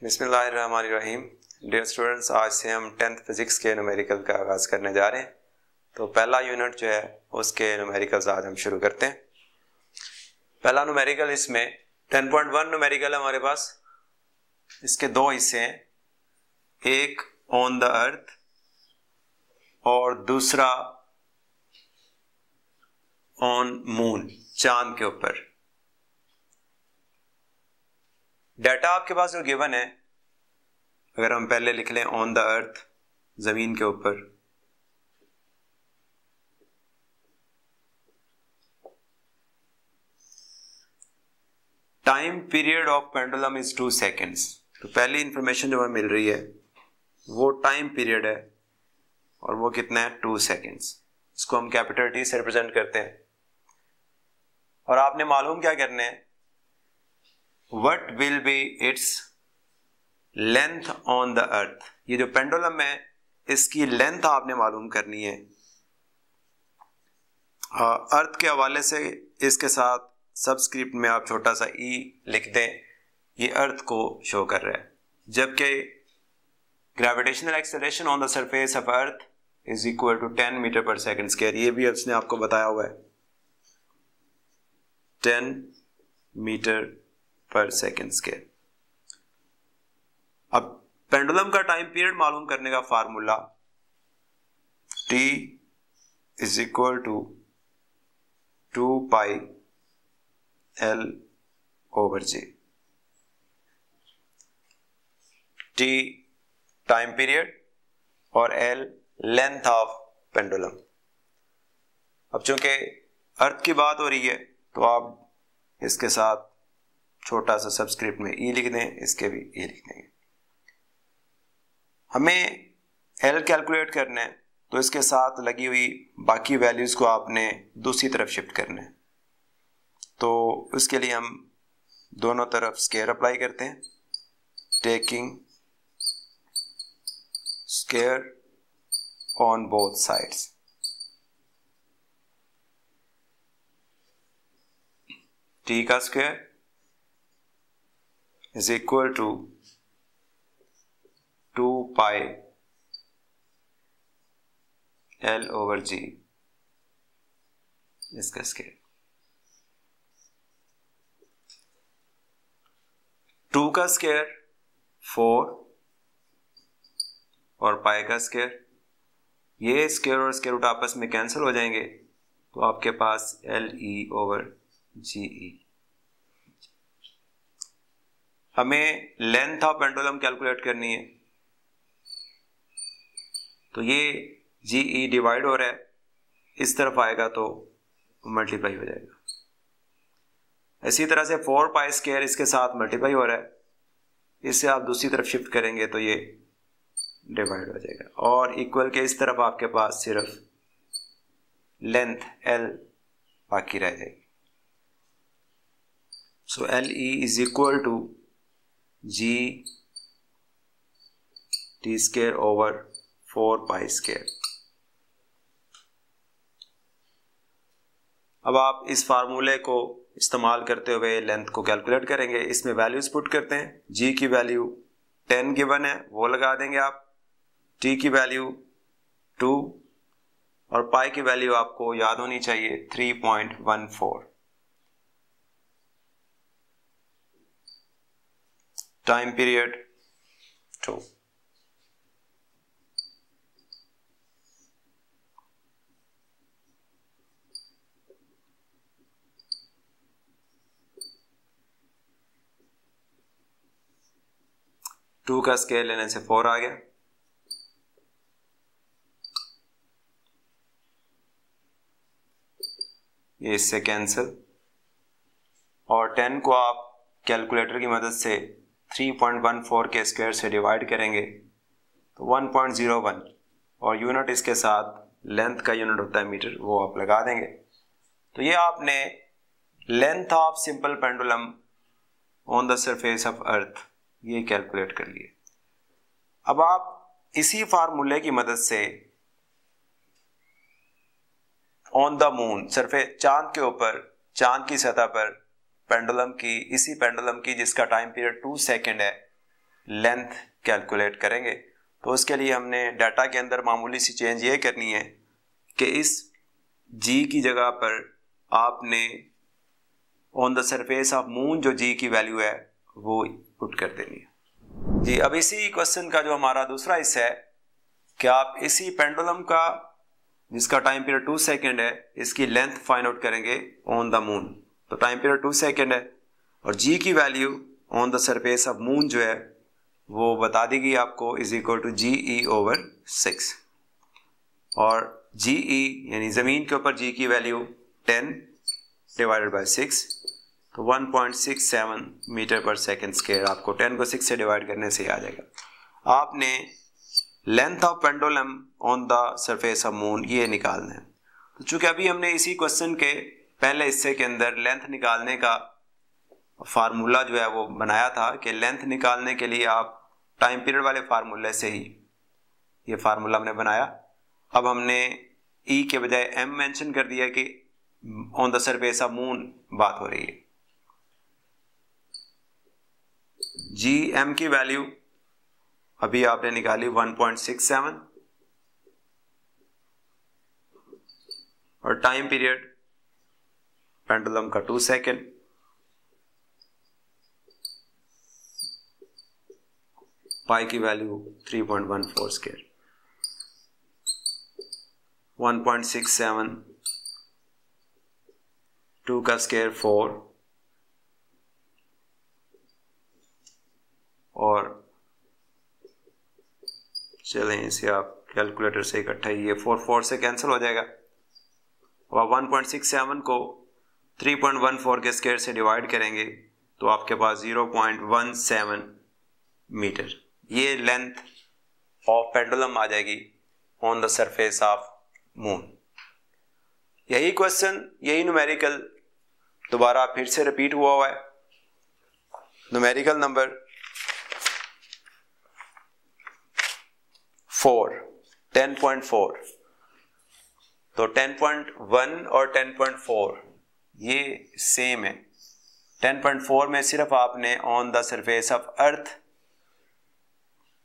बिस्मिल्लाहिर्रहमानिर्रहीम। Dear students, आज से हम 10th फिजिक्स के न्यूमेरिकल का आगाज़ करने जा रहे हैं। तो पहला यूनिट जो है उसके न्यूमेरिकल्स आज हम शुरू करते हैं। पहला न्यूमेरिकल इसमें 10.1 न्यूमेरिकल है हमारे पास। इसके दो हिस्से हैं, एक ऑन द अर्थ और दूसरा ऑन मून, चांद के ऊपर। डाटा आपके पास जो गिवन है, अगर हम पहले लिख लें ऑन द अर्थ, जमीन के ऊपर, time period of pendulum is 2 seconds. तो पहली इंफॉर्मेशन जो हमें मिल रही है वो टाइम पीरियड है और वो कितना है, 2 सेकेंड्स। इसको हम कैपिटल टी से रिप्रेजेंट करते हैं। और आपने मालूम क्या करना है, what will be its length on the अर्थ। ये जो पेंडुलम है इसकी लेंथ आपने मालूम करनी है। अर्थ के हवाले से इसके साथ सबस्क्रिप्ट में आप छोटा सा ई लिख दें, ये अर्थ को शो कर रहा है। जबकि gravitational acceleration on the surface of earth is equal to 10 metre पर सेकेंड स्क्वायर। ये भी उसने आपको बताया हुआ है, 10 मीटर पर सेकेंड स्क्वायर। अब पेंडुलम का टाइम पीरियड मालूम करने का formula T is equal to 2 pi L over J। T time period और L लेंथ ऑफ पेंडुलम। अब चूंकि अर्थ की बात हो रही है तो आप इसके साथ छोटा सा सबस्क्रिप्ट में ई लिख दें, इसके भी ई लिख देंगे। हमें L कैलकुलेट करना है तो इसके साथ लगी हुई बाकी वैल्यूज को आपने दूसरी तरफ शिफ्ट करना है। तो उसके लिए हम दोनों तरफ स्क्वायर अप्लाई करते हैं, taking square on both sides. T का square is equal to 2 pi L over G, इसका स्क्वायर। 2 का स्क्वायर 4 और पाई का स्क्वायर, ये स्क्वायर और स्क्वायर रूट आपस में कैंसिल हो जाएंगे तो आपके पास LE ओवर GE। हमें लेंथ ऑफ पेंडुलम कैलकुलेट करनी है तो ये GE डिवाइड हो रहा है, इस तरफ आएगा तो मल्टीप्लाई हो जाएगा। इसी तरह से 4 पाई स्क्वायर इसके साथ मल्टीप्लाई हो रहा है, इससे आप दूसरी तरफ शिफ्ट करेंगे तो ये डिवाइड हो जाएगा। और इक्वल के इस तरफ आपके पास सिर्फ लेंथ L बाकी रह जाएगी। So LE is equal to G T square over 4 pi square. अब आप इस फार्मूले को इस्तेमाल करते हुए लेंथ को कैलकुलेट करेंगे। इसमें वैल्यूज पुट करते हैं। G की वैल्यू 10 गिवन है, वो लगा देंगे आप। T की वैल्यू 2 और पाई की वैल्यू आपको याद होनी चाहिए 3.14। Time period 2। टू का स्क्वायर लेने से 4 आ गया। ये इससे कैंसिल, और 10 को आप कैलकुलेटर की मदद से 3.14 के स्क्वायर से डिवाइड करेंगे तो 1.01, और यूनिट इसके साथ लेंथ का यूनिट होता है मीटर, वो आप लगा देंगे। तो ये आपने length of simple pendulum on the surface of अर्थ ये कैलकुलेट कर लिए। अब आप इसी फार्मूले की मदद से ऑन द मून, सरफेस चांद के ऊपर, चांद की सतह पर पेंडुलम की, इसी पेंडुलम की जिसका टाइम पीरियड 2 सेकेंड है, लेंथ कैलकुलेट करेंगे। तो उसके लिए हमने डाटा के अंदर मामूली सी चेंज ये करनी है कि इस जी की जगह पर आपने on the surface of moon जो जी की वैल्यू है वो पुट कर देनी है जी। अब इसी क्वेश्चन का जो हमारा दूसरा हिस्सा है कि आप इसी पेंडुलम का जिसका टाइम पीरियड 2 सेकेंड है इसकी लेंथ फाइंड आउट करेंगे ऑन द मून। तो टाइम पीरियड 2 सेकेंड है और जी की value on the surface of moon जो है वो बता दी गई आपको इज इक्वल टू GE/6 और GE यानी ज़मीन के ऊपर जी की वैल्यू 10 डिवाइडेड बाय 6 तो 1.67 मीटर पर सेकेंड स्क्वायर। आपको 10 को 6 से डिवाइड करने से आ जाएगा। आपने length of pendulum on the surface of moon ये निकालना है। तो चूंकि अभी हमने इसी क्वेश्चन के पहले हिस्से के अंदर लेंथ निकालने का फार्मूला जो है वो बनाया था कि लेंथ निकालने के लिए आप टाइम पीरियड वाले फार्मूले से ही ये फार्मूला हमने बनाया। अब हमने ई के बजाय एम मेंशन कर दिया कि on the surface of moon बात हो रही है। जी एम की वैल्यू अभी आपने निकाली 1.67 और टाइम पीरियड पेंडुलम का 2 सेकेंड। पाई की वैल्यू 3.14 स्क्वायर। 1.67 2 का स्क्वायर 4 और चलें इसे आप कैलकुलेटर से इकट्ठा ही ये 4 से कैंसिल हो जाएगा और 1.67 को 3.14 के स्क्वायर से डिवाइड करेंगे तो आपके पास 0.17 मीटर ये लेंथ ऑफ पेंडुलम आ जाएगी on the surface of moon. यही क्वेश्चन यही न्यूमेरिकल दोबारा फिर से रिपीट हुआ है। न्यूमेरिकल नंबर 10.4 तो 10.1 और 10.4 ये सेम है। 10.4 में सिर्फ आपने on the surface of earth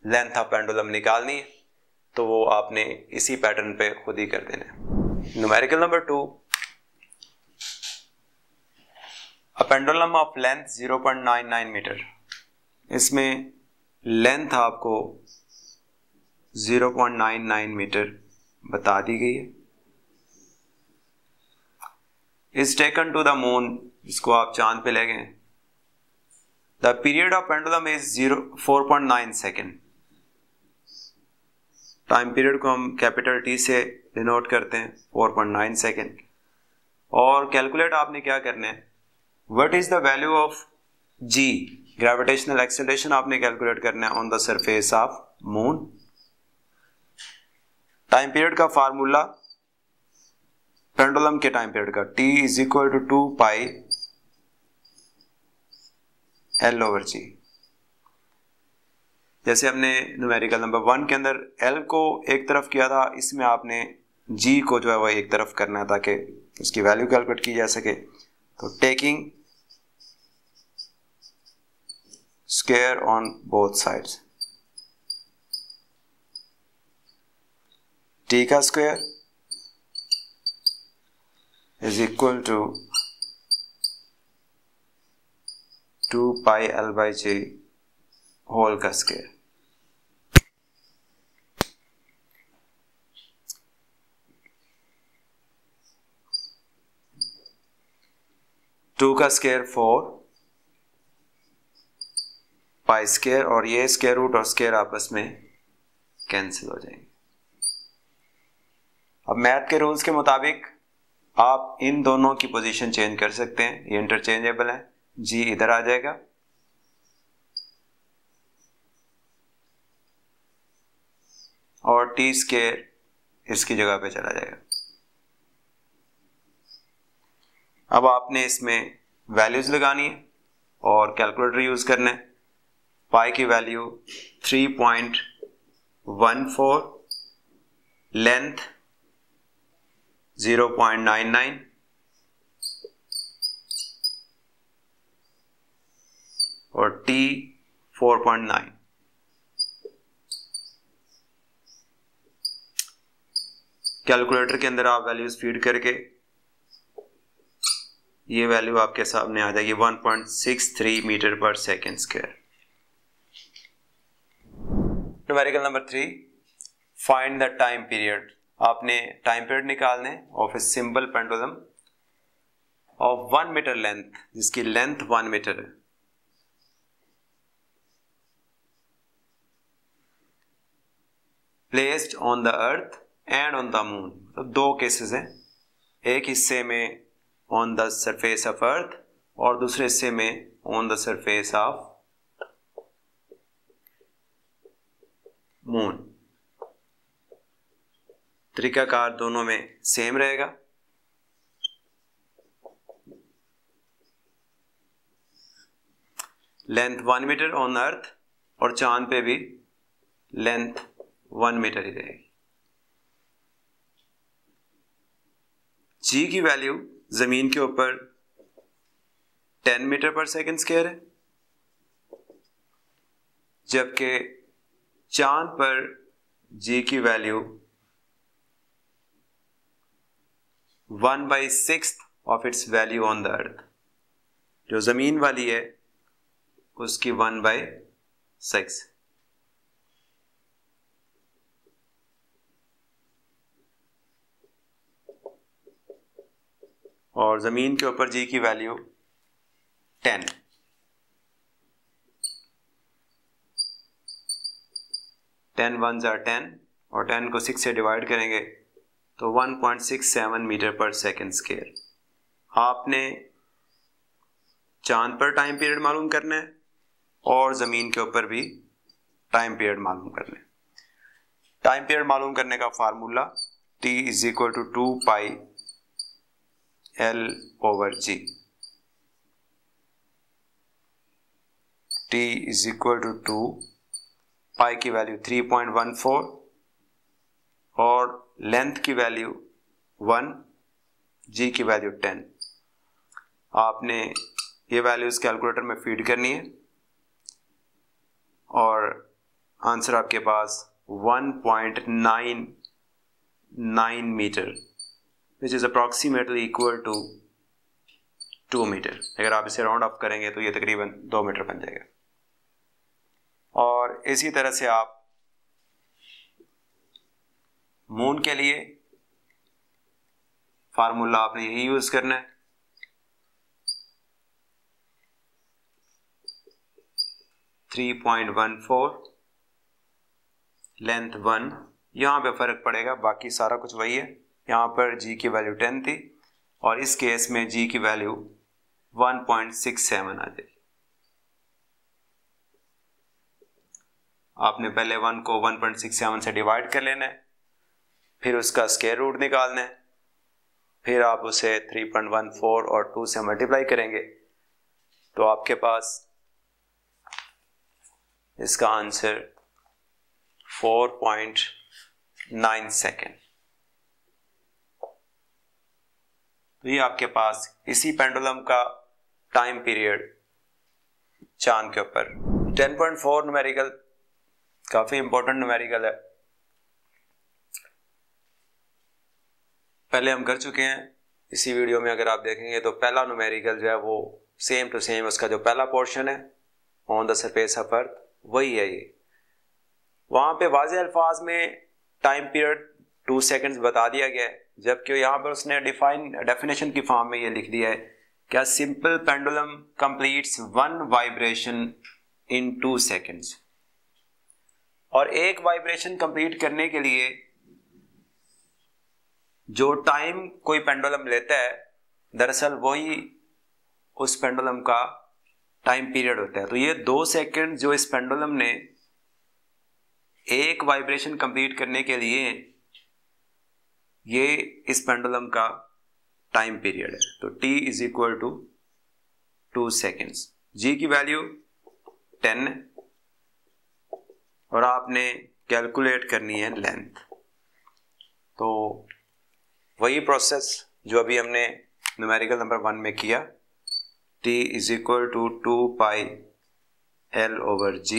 length of pendulum निकालनी है तो वो आपने इसी पैटर्न पे खुद ही कर देना है। Numerical number 2 a pendulum of length 0.99 metre. इसमें लेंथ आपको 0.99 मीटर बता दी गई है। Is taken to the moon, इसको आप चांद पे ले गए। The period of pendulum is 4.9 second. Time period को हम कैपिटल टी से डिनोट करते हैं 4.9 सेकेंड। और कैलकुलेट आपने क्या करना है, what is the value of G gravitational acceleration आपने कैलकुलेट करना है on the surface of moon. Time period का फार्मूला पेंडुलम के टाइम पीरियड का t is equal to 2 pi L over G. जैसे हमने न्यूमेरिकल नंबर 1 के अंदर L को एक तरफ किया था, इसमें आपने G को जो है वह एक तरफ करना है ताकि उसकी वैल्यू कैलकुलेट की जा सके। तो taking square on both sides, T का square is equal to 2 pi L by J whole का स्क्वायर। टू का स्क्वायर 4 पाई स्क्वायर और ये स्क्वायर रूट और स्क्वायर आपस में कैंसिल हो जाएंगे। अब मैथ के रूल्स के मुताबिक आप इन दोनों की पोजीशन चेंज कर सकते हैं, ये इंटरचेंजेबल है। जी इधर आ जाएगा और टी स्क्वायर इसकी जगह पे चला जाएगा। अब आपने इसमें वैल्यूज लगानी है और कैलकुलेटर यूज करना है। पाई की वैल्यू 3.14, लेंथ 0.99 और t 4.9। कैलकुलेटर के अंदर आप वैल्यूज फीड करके ये वैल्यू आपके सामने आ जाएगी 1.63 मीटर पर second square. Numerical number 3, find the time period. आपने टाइम पीरियड निकालने of a simple pendulum of 1 metre length, जिसकी लेंथ 1 मीटर है, placed on the earth and on the moon. तो दो केसेस हैं, एक हिस्से में on the surface of earth और दूसरे हिस्से में on the surface of moon. तरीकाकार दोनों में सेम रहेगा। लेंथ 1 मीटर ऑन अर्थ और चांद पे भी लेंथ 1 मीटर ही रहेगी। जी की वैल्यू जमीन के ऊपर 10 मीटर पर सेकेंड स्क्वायर है, जबकि चांद पर जी की value 1/6 of its value on the अर्थ। जो जमीन वाली है उसकी 1/6। और जमीन के ऊपर जी की वैल्यू 10। टेन 1s are 10 और 10 को 6 से डिवाइड करेंगे तो 1.67 मीटर पर सेकेंड स्क्वायर। आपने चांद पर टाइम पीरियड मालूम करना है और जमीन के ऊपर भी टाइम पीरियड मालूम करना है। टाइम पीरियड मालूम करने का formula T is equal to 2 pi L/G। T is equal to 2, pi की वैल्यू 3.14 और लेंथ की वैल्यू 1, जी की वैल्यू 10। आपने ये वैल्यूज कैलकुलेटर में फीड करनी है और आंसर आपके पास 1.99 metre which is approximately equal to 2 metre. अगर आप इसे राउंड अप करेंगे तो ये तकरीबन 2 मीटर बन जाएगा। और इसी तरह से आप मून के लिए फार्मूला आपने यही यूज करना है। .14 लेंथ 1, यहां पे फर्क पड़ेगा, बाकी सारा कुछ वही है। यहां पर जी की वैल्यू 10 थी और इस केस में जी की वैल्यू 1.67 आ जाएगी। आपने पहले 1 को 1.67 से डिवाइड कर लेना है, फिर उसका स्क्वायर रूट निकालना है, फिर आप उसे 3.14 और 2 से मल्टीप्लाई करेंगे तो आपके पास इसका आंसर 4.9 सेकेंड। तो ये आपके पास इसी पेंडुलम का टाइम पीरियड चांद के ऊपर। 10.4 न्यूमेरिकल काफी इंपॉर्टेंट न्यूमेरिकल है, पहले हम कर चुके हैं। इसी वीडियो में अगर आप देखेंगे तो पहला न्यूमेरिकल जो है वो सेम टू सेम उसका जो पहला पोर्शन है ऑन द सरफेस ऑफ अर्थ वही है ये। वहां पे वाज़े अल्फाज में टाइम पीरियड 2 सेकेंड्स बता दिया गया है, जबकि यहाँ पर उसने डेफिनेशन की फॉर्म में ये लिख दिया है क्या simple pendulum completes 1 vibration in 2 seconds. और एक वाइब्रेशन कंप्लीट करने के लिए जो टाइम कोई पेंडुलम लेता है दरअसल वही उस पेंडुलम का टाइम पीरियड होता है। तो ये 2 सेकेंड जो इस पेंडुलम ने एक वाइब्रेशन कंप्लीट करने के लिए, ये इस पेंडुलम का टाइम पीरियड है। तो t is equal to 2 seconds. G की वैल्यू 10 है और आपने कैलकुलेट करनी है लेंथ। तो वही प्रोसेस जो अभी हमने न्यूमेरिकल नंबर 1 में किया, t is equal to 2 pi L/G।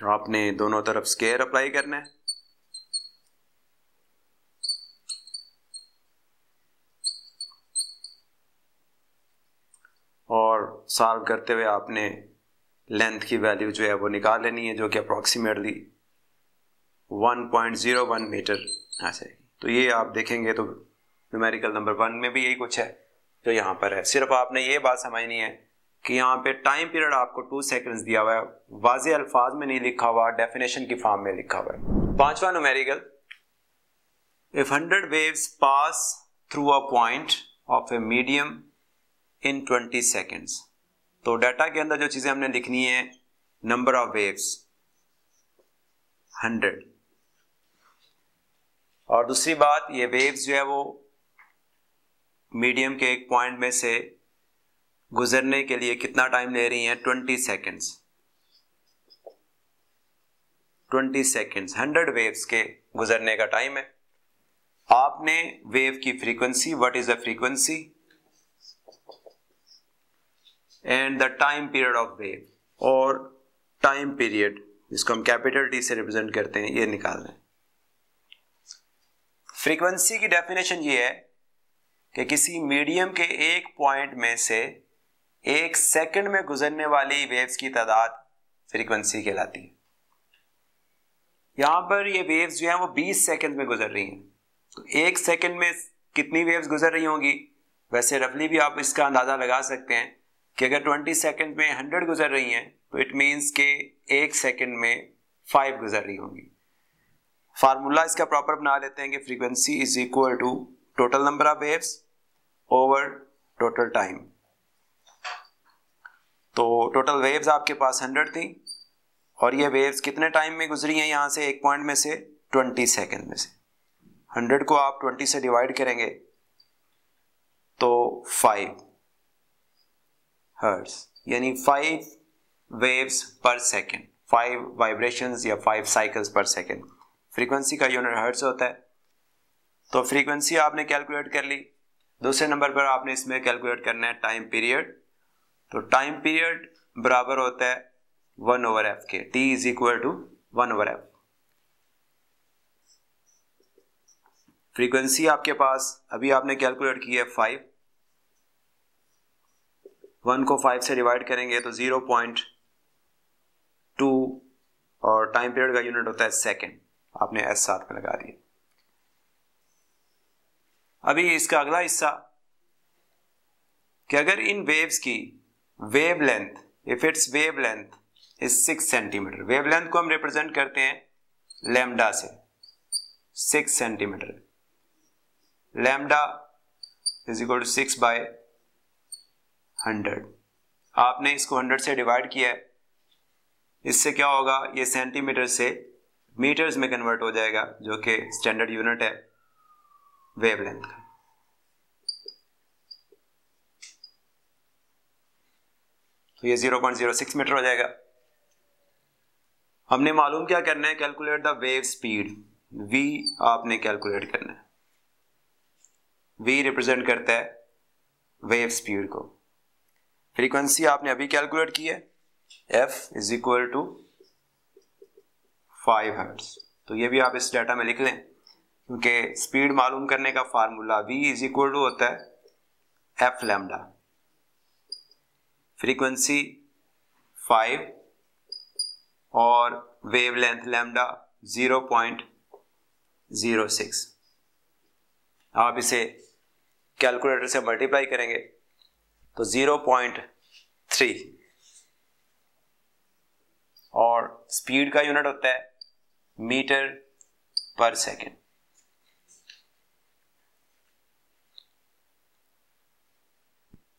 आपने दोनों तरफ स्क्वायर अप्लाई करना है सॉल्व करते हुए आपने लेंथ की वैल्यू जो है वो निकाल लेनी है, जो कि अप्रॉक्सीमेटली 1.01 मीटर आ जाएगी। तो ये आप देखेंगे तो न्यूमेरिकल नंबर 1 में भी यही कुछ है जो यहाँ पर है। सिर्फ आपने ये बात समझनी है कि यहाँ पे टाइम पीरियड आपको 2 सेकंड्स दिया हुआ है, वाज़े अल्फाज में नहीं लिखा हुआ, डेफिनेशन की फॉर्म में लिखा हुआ है। पांचवा numerical, if 100 waves pass through a point of a medium in 20 seconds। तो डाटा के अंदर जो चीजें हमने लिखनी है, नंबर ऑफ वेव्स 100, और दूसरी बात ये वेव्स जो है वो मीडियम के एक पॉइंट में से गुजरने के लिए कितना टाइम ले रही हैं, 20 सेकेंड्स। 20 सेकेंड्स 100 वेव्स के गुजरने का टाइम है। आपने वेव की frequency, what is the frequency and the time period of wave, और टाइम पीरियड जिसको हम कैपिटल टी से रिप्रेजेंट करते हैं, ये निकालना है। फ्रीक्वेंसी की डेफिनेशन ये है कि किसी मीडियम के एक पॉइंट में से एक सेकंड में गुजरने वाली वेव्स की तादाद फ्रीक्वेंसी कहलाती है। यहां पर ये वेव्स जो हैं वो 20 सेकंड में गुजर रही हैं, तो एक सेकंड में कितनी वेव्स गुजर रही होंगी? वैसे रफली भी आप इसका अंदाजा लगा सकते हैं कि अगर 20 सेकंड में 100 गुजर रही हैं तो इट मीन्स के एक सेकंड में 5 गुजर रही होंगी। फार्मूला इसका प्रॉपर बना लेते हैं कि frequency is equal to total number of waves over total time. तो टोटल वेव्स आपके पास 100 थी, और ये वेव्स कितने टाइम में गुजरी हैं यहां से, एक पॉइंट में से 20 सेकंड में से। 100 को आप 20 से डिवाइड करेंगे तो 5 हर्ट्ज, यानी 5 वेव्स पर सेकेंड, 5 वाइब्रेशंस या 5 साइकिल्स पर सेकेंड। फ्रीक्वेंसी का यूनिट हर्ट्ज होता है। तो फ्रीक्वेंसी आपने कैलकुलेट कर ली। दूसरे नंबर पर आपने इसमें कैलकुलेट करना है टाइम पीरियड। तो टाइम पीरियड बराबर होता है 1/f के, t is equal to 1/f। Frequency आपके पास अभी आपने कैलकुलेट की है 5, 1 को 5 से डिवाइड करेंगे तो 0.2, और टाइम पीरियड का यूनिट होता है सेकेंड, आपने s साथ में लगा दिया। अभी इसका अगला हिस्सा कि अगर इन वेव्स की wavelength, if it's wavelength is 6 centimetre, wavelength को हम रिप्रेजेंट करते हैं लैम्डा से, 6 centimetre, lambda is equal to 6/100। आपने इसको 100 से डिवाइड किया है, इससे क्या होगा, ये सेंटीमीटर से मीटर्स में कन्वर्ट हो जाएगा, जो कि स्टैंडर्ड यूनिट है वेवलेंथ का। तो ये 0.06 मीटर हो जाएगा। हमने मालूम क्या करना है, calculate the wave speed, v आपने कैलकुलेट करना है। v रिप्रेजेंट करता है वेव स्पीड को। फ्रीक्वेंसी आपने अभी कैलकुलेट की है, f is equal to 5 hertz. तो ये भी आप इस डाटा में लिख लें, क्योंकि स्पीड मालूम करने का formula v is equal to होता है f लैम्डा, फ्रीक्वेंसी 5 और वेव लेंथ लैम्डा 0.06। आप इसे कैलकुलेटर से मल्टीप्लाई करेंगे तो 0.3, और स्पीड का यूनिट होता है मीटर पर सेकेंड।